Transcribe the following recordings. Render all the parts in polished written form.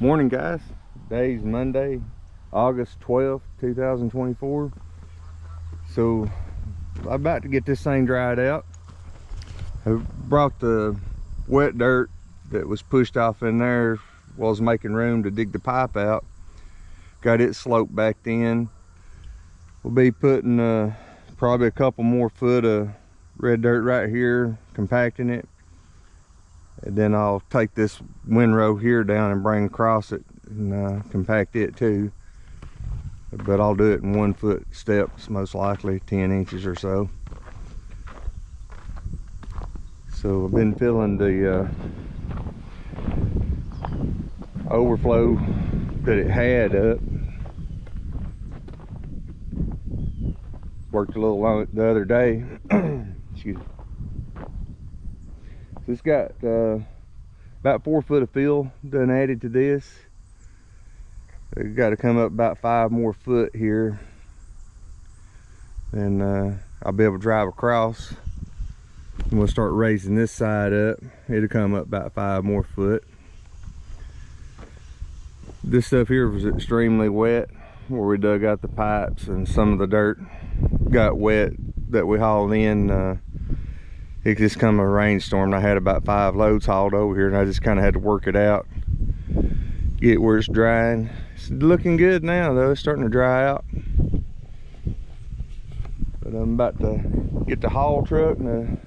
Morning guys, today's Monday, August 12th, 2024. So I'm about to get this thing dried out. I brought the wet dirt that was pushed off in there while I was making room to dig the pipe out. Got it sloped back in. We'll be putting probably a couple more foot of red dirt right here, compacting it. And then I'll take this windrow here down and bring across it and compact it too. But I'll do it in 1 foot steps, most likely 10 inches or so. So I've been filling the overflow that it had up. Worked a little long the other day. Excuse me. So it's got about 4 foot of fill done added to this. We've got to come up about 5 more foot here, and I'll be able to drive across. And we'll start raising this side up. It'll come up about 5 more foot. This stuff here was extremely wet where we dug out the pipes, and some of the dirt got wet that we hauled in. It just come a rainstorm, and I had about 5 loads hauled over here, and I just kind of had to work it out, get where it's drying. It's looking good now though, it's starting to dry out. But I'm about to get the haul truck and the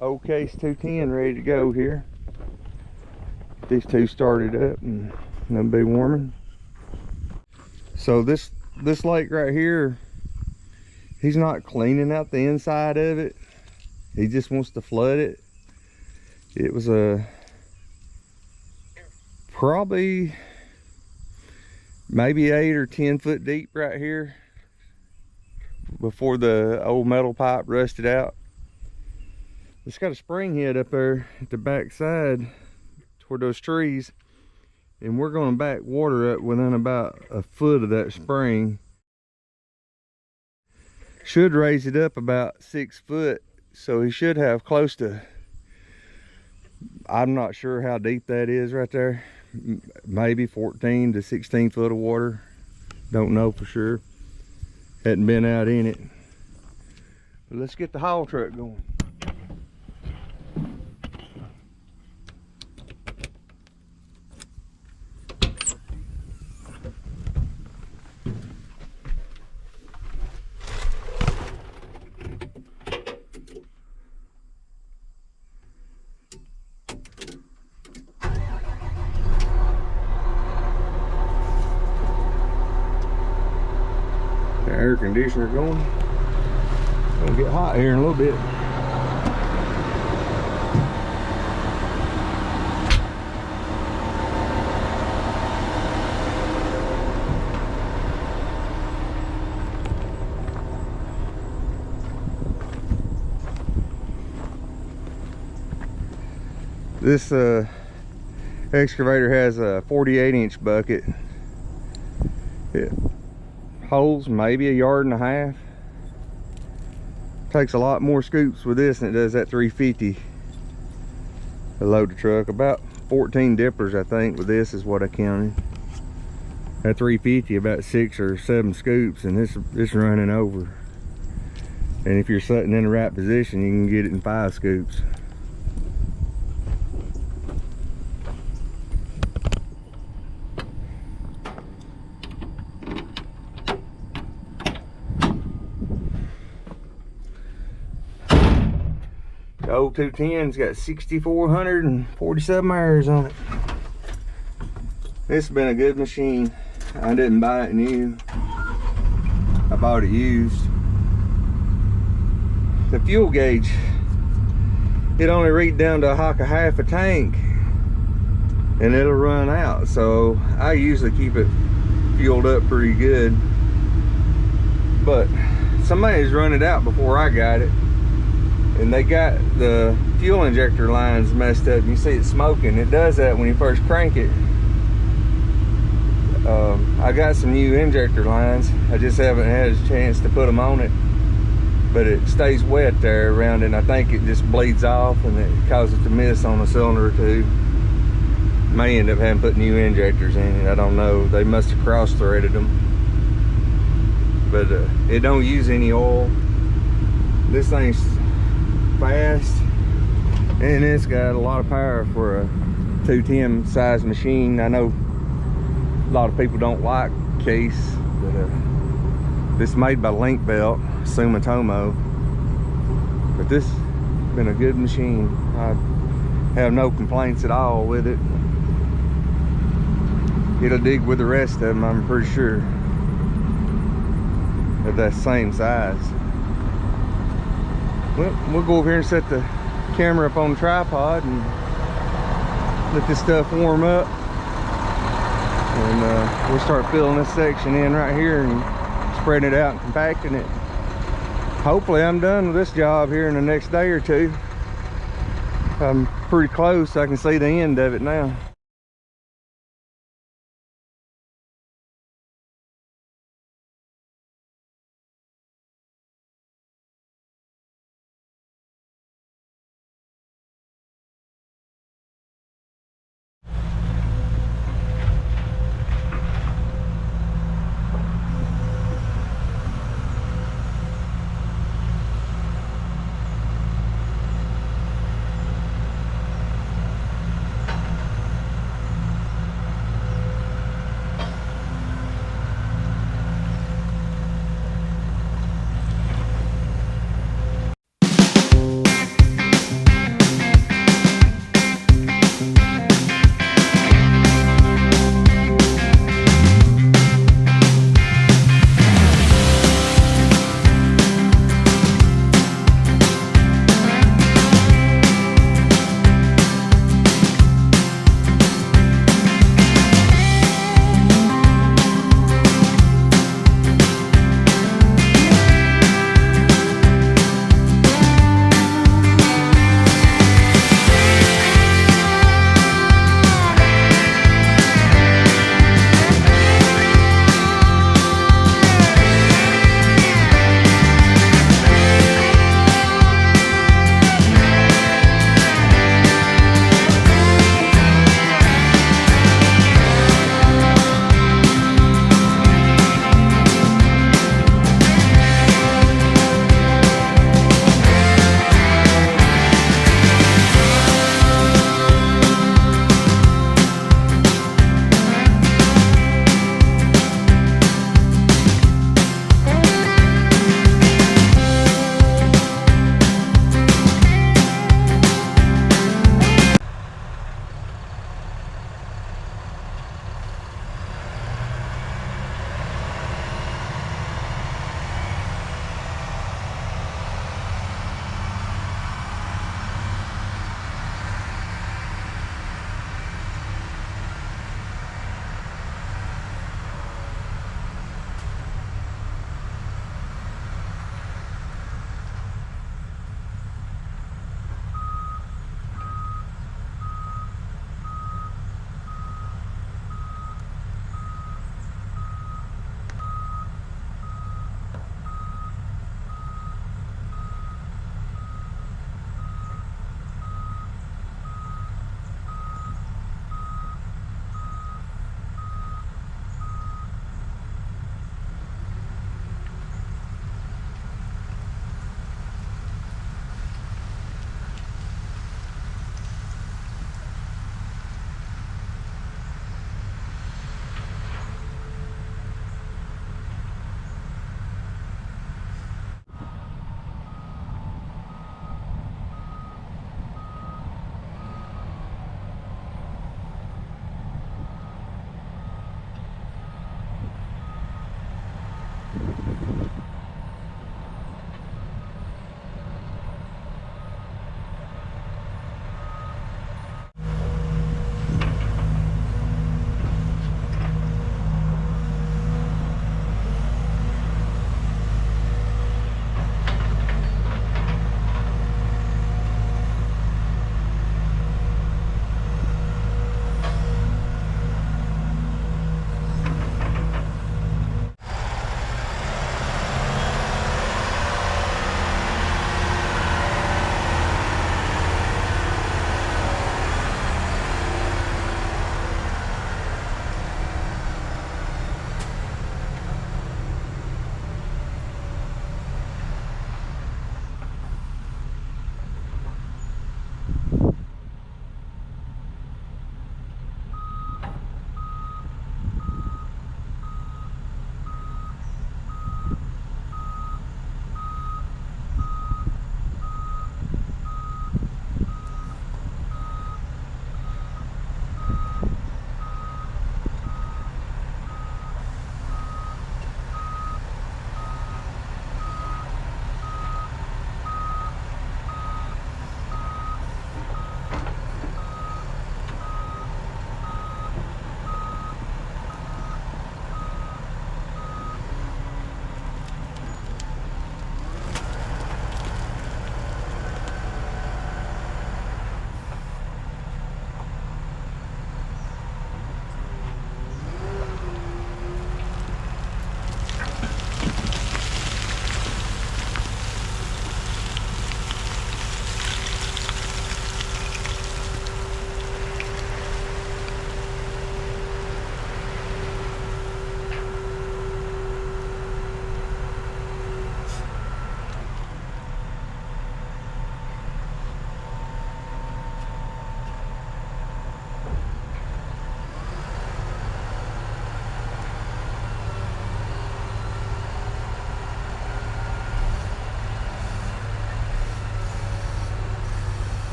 old case 210 ready to go here. Get these two started up and they'll be warming. So this lake right here, he's not cleaning out the inside of it. He just wants to flood it. It was probably maybe 8 or 10 foot deep right here before the old metal pipe rusted out. It's got a spring head up there at the back side toward those trees, and we're going to back water up within about 1 foot of that spring. Should raise it up about 6 foot. So he should have close to, I'm not sure how deep that is right there, maybe 14 to 16 foot of water. Don't know for sure. Hadn't been out in it. But let's get the haul truck going. Air conditioner going. Gonna get hot here in a little bit. This excavator has a 48-inch bucket. It holds maybe 1.5 yards. Takes a lot more scoops with this than it does that 350 to load the truck. About 14 dippers I think with this is what I counted. That 350 about 6 or 7 scoops, and this running over. And if you're sitting in the right position, you can get it in 5 scoops. The old 210's got 6,447 hours on it. This has been a good machine. I didn't buy it new. I bought it used. The fuel gauge, it only read down to half a tank and it'll run out. So I usually keep it fueled up pretty good. But somebody's run it out before I got it. And they got the fuel injector lines messed up. You see it smoking. It does that when you first crank it. I got some new injector lines. I just haven't had a chance to put them on it. But it stays wet there around it, and I think it just bleeds off and it causes it to miss on a cylinder or two. May end up having to put new injectors in it. I don't know. They must have cross-threaded them. But it don't use any oil. This thing's fast, and it's got a lot of power for a 210 size machine. I know a lot of people don't like Case, but this is made by Link Belt, Sumitomo. But this has been a good machine. I have no complaints at all with it. It'll dig with the rest of them, I'm pretty sure, of that same size. Well, we'll go over here and set the camera up on the tripod and let this stuff warm up. And we'll start filling this section in right here and spreading it out and compacting it. Hopefully I'm done with this job here in the next day or two. I'm pretty close. I can see the end of it now.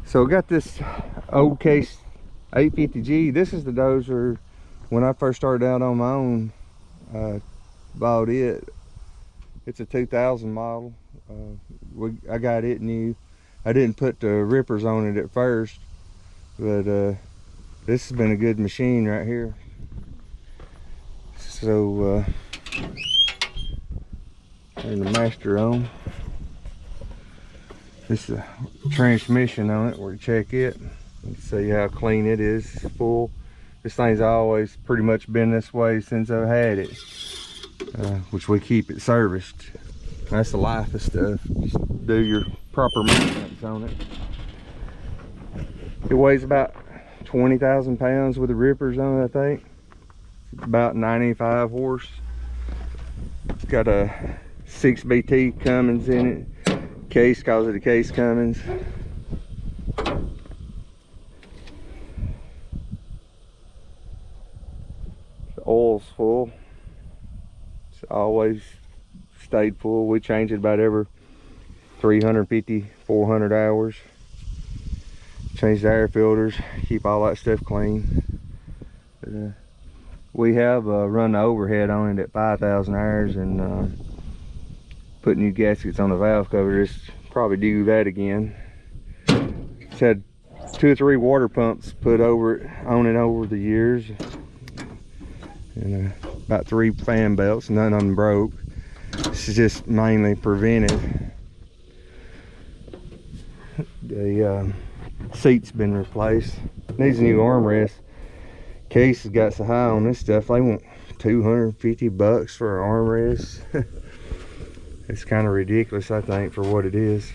So I got this old Case 850G. This is the Dozer. When I first started out on my own, bought it. It's a 2000 model. I got it new. I didn't put the rippers on it at first, but this has been a good machine right here. So turn the master on. This is a transmission on it. We're to check it. Let's see how clean it is. It's full. This thing's always pretty much been this way since I've had it, which we keep it serviced. That's the life of stuff. Just do your proper maintenance on it. It weighs about 20,000 pounds with the rippers on it, I think. It's about 95 horse. It's got a 6BT Cummins in it. Case, calls it a Case Cummins. The oil's full. It's always stayed full. We change it about every 350, 400 hours. Change the air filters, keep all that stuff clean. But, we have run the overhead on it at 5,000 hours and put new gaskets on the valve cover. Just probably do that again. It's had 2 or 3 water pumps put over it over the years, and about 3 fan belts. None of them broke. This is just mainly preventive. The seat's been replaced. Needs a new armrest. Case has got so high on this stuff, they want $250 for an armrest. It's kind of ridiculous, I think, for what it is.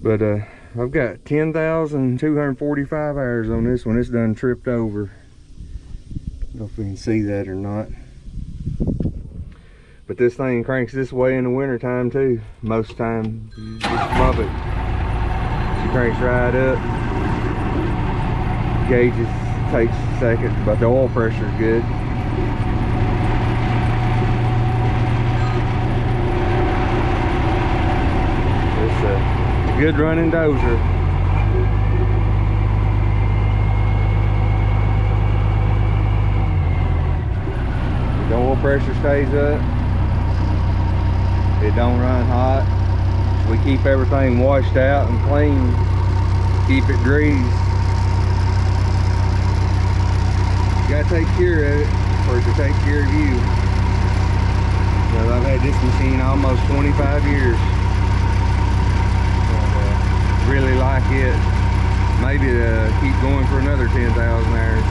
But I've got 10,245 hours on this one. It's done tripped over. I don't know if we can see that or not. But this thing cranks this way in the winter time too. Most time, you just love it. She cranks right up. Gauges takes a second, but the oil pressure is good. It's a good running Dozer. The oil pressure stays up. It don't run hot. We keep everything washed out and clean. Keep it greased. You gotta take care of it for it to take care of you. Well, I've had this machine almost 25 years. Really like it. Maybe keep going for another 10,000 hours.